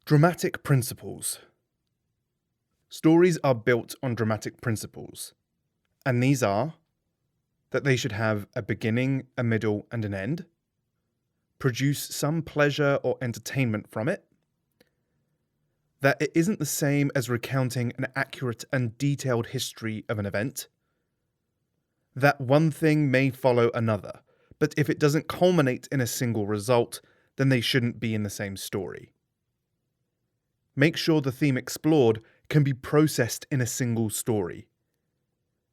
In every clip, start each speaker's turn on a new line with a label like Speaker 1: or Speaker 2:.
Speaker 1: Dramatic principles. Stories are built on dramatic principles, and these are that they should have a beginning, a middle, and an end, produce some pleasure or entertainment from it, that it isn't the same as recounting an accurate and detailed history of an event, that one thing may follow another, but if it doesn't culminate in a single result, then they shouldn't be in the same story. Make sure the theme explored can be processed in a single story.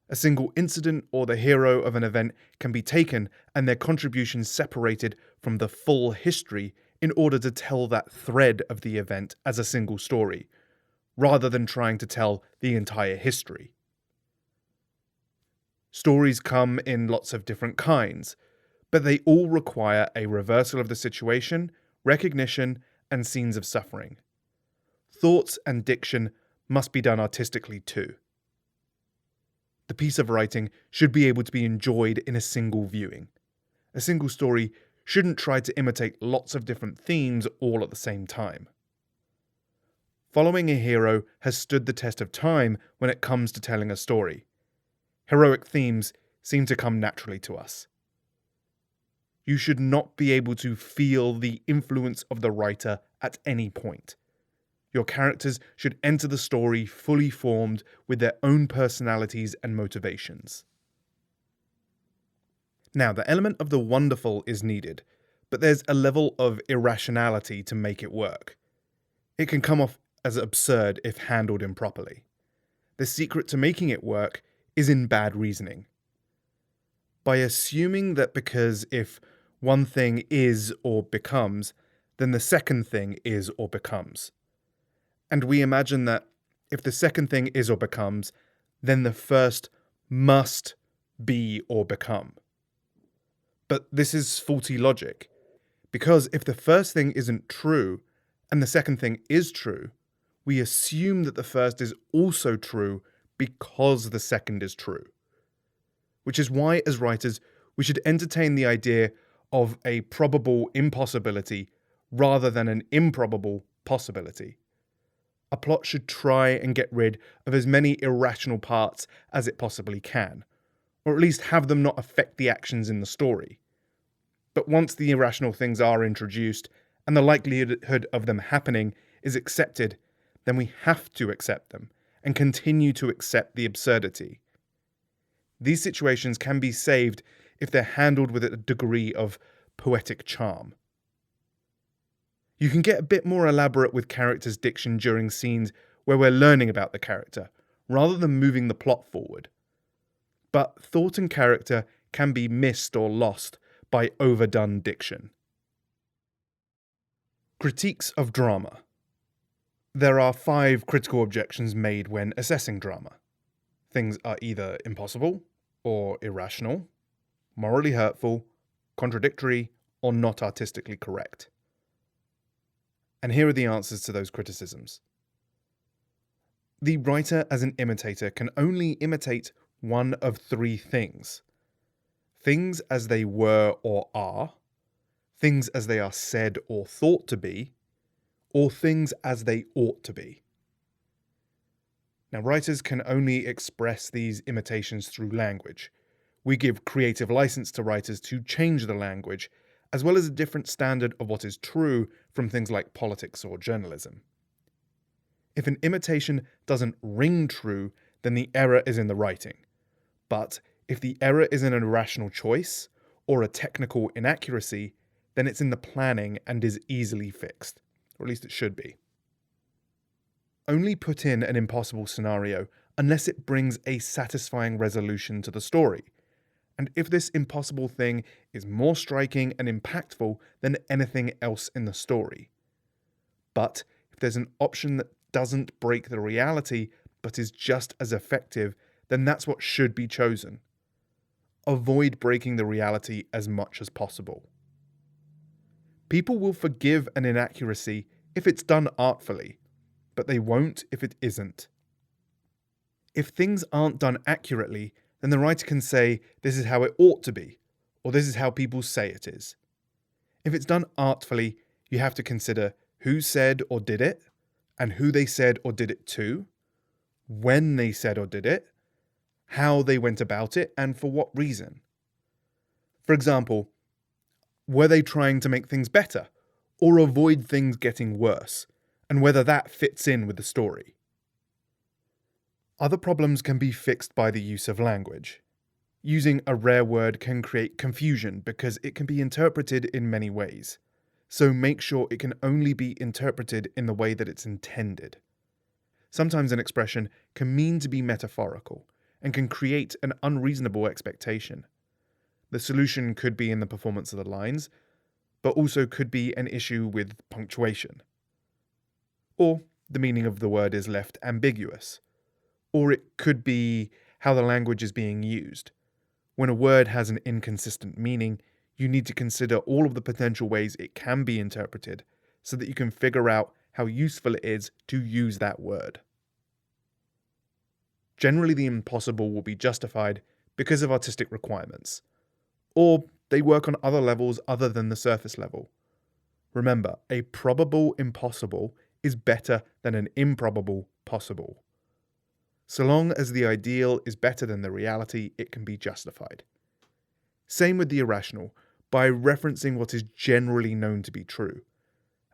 Speaker 1: A single incident or the hero of an event can be taken and their contributions separated from the full history in order to tell that thread of the event as a single story, rather than trying to tell the entire history. Stories come in lots of different kinds, but they all require a reversal of the situation, recognition, and scenes of suffering. Thoughts and diction must be done artistically too. The piece of writing should be able to be enjoyed in a single viewing. A single story shouldn't try to imitate lots of different themes all at the same time. Following a hero has stood the test of time when it comes to telling a story. Heroic themes seem to come naturally to us. You should not be able to feel the influence of the writer at any point. Your characters should enter the story fully formed with their own personalities and motivations. Now, the element of the wonderful is needed, but there's a level of irrationality to make it work. It can come off as absurd if handled improperly. The secret to making it work is in bad reasoning. By assuming that because if one thing is or becomes, then the second thing is or becomes. And we imagine that if the second thing is or becomes, then the first must be or become. But this is faulty logic, because if the first thing isn't true and the second thing is true, we assume that the first is also true because the second is true. Which is why, as writers, we should entertain the idea of a probable impossibility rather than an improbable possibility. A plot should try and get rid of as many irrational parts as it possibly can, or at least have them not affect the actions in the story. But once the irrational things are introduced, and the likelihood of them happening is accepted, then we have to accept them, and continue to accept the absurdity. These situations can be saved if they're handled with a degree of poetic charm. You can get a bit more elaborate with characters' diction during scenes where we're learning about the character, rather than moving the plot forward. But thought and character can be missed or lost by overdone diction. Critiques of drama. There are 5 critical objections made when assessing drama. Things are either impossible, or irrational, morally hurtful, contradictory, or not artistically correct. And here are the answers to those criticisms. The writer as an imitator can only imitate one of 3 things. Things as they were or are, things as they are said or thought to be, or things as they ought to be. Now, writers can only express these imitations through language. We give creative license to writers to change the language, as well as a different standard of what is true from things like politics or journalism. If an imitation doesn't ring true, then the error is in the writing. But if the error is in an irrational choice or a technical inaccuracy, then it's in the planning and is easily fixed, or at least it should be. Only put in an impossible scenario unless it brings a satisfying resolution to the story. And if this impossible thing is more striking and impactful than anything else in the story. But if there's an option that doesn't break the reality but is just as effective, then that's what should be chosen. Avoid breaking the reality as much as possible. People will forgive an inaccuracy if it's done artfully, but they won't if it isn't. If things aren't done accurately, then the writer can say, this is how it ought to be, or this is how people say it is. If it's done artfully, you have to consider who said or did it, and who they said or did it to, when they said or did it, how they went about it, and for what reason. For example, were they trying to make things better or avoid things getting worse, and whether that fits in with the story. Other problems can be fixed by the use of language. Using a rare word can create confusion because it can be interpreted in many ways, so make sure it can only be interpreted in the way that it's intended. Sometimes an expression can mean to be metaphorical and can create an unreasonable expectation. The solution could be in the performance of the lines, but also could be an issue with punctuation. Or the meaning of the word is left ambiguous. Or it could be how the language is being used. When a word has an inconsistent meaning, you need to consider all of the potential ways it can be interpreted so that you can figure out how useful it is to use that word. Generally, the impossible will be justified because of artistic requirements, or they work on other levels other than the surface level. Remember, a probable impossible is better than an improbable possible. So long as the ideal is better than the reality, it can be justified. Same with the irrational, by referencing what is generally known to be true,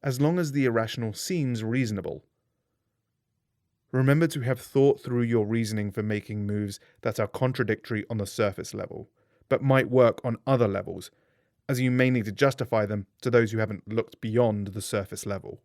Speaker 1: as long as the irrational seems reasonable. Remember to have thought through your reasoning for making moves that are contradictory on the surface level, but might work on other levels, as you may need to justify them to those who haven't looked beyond the surface level.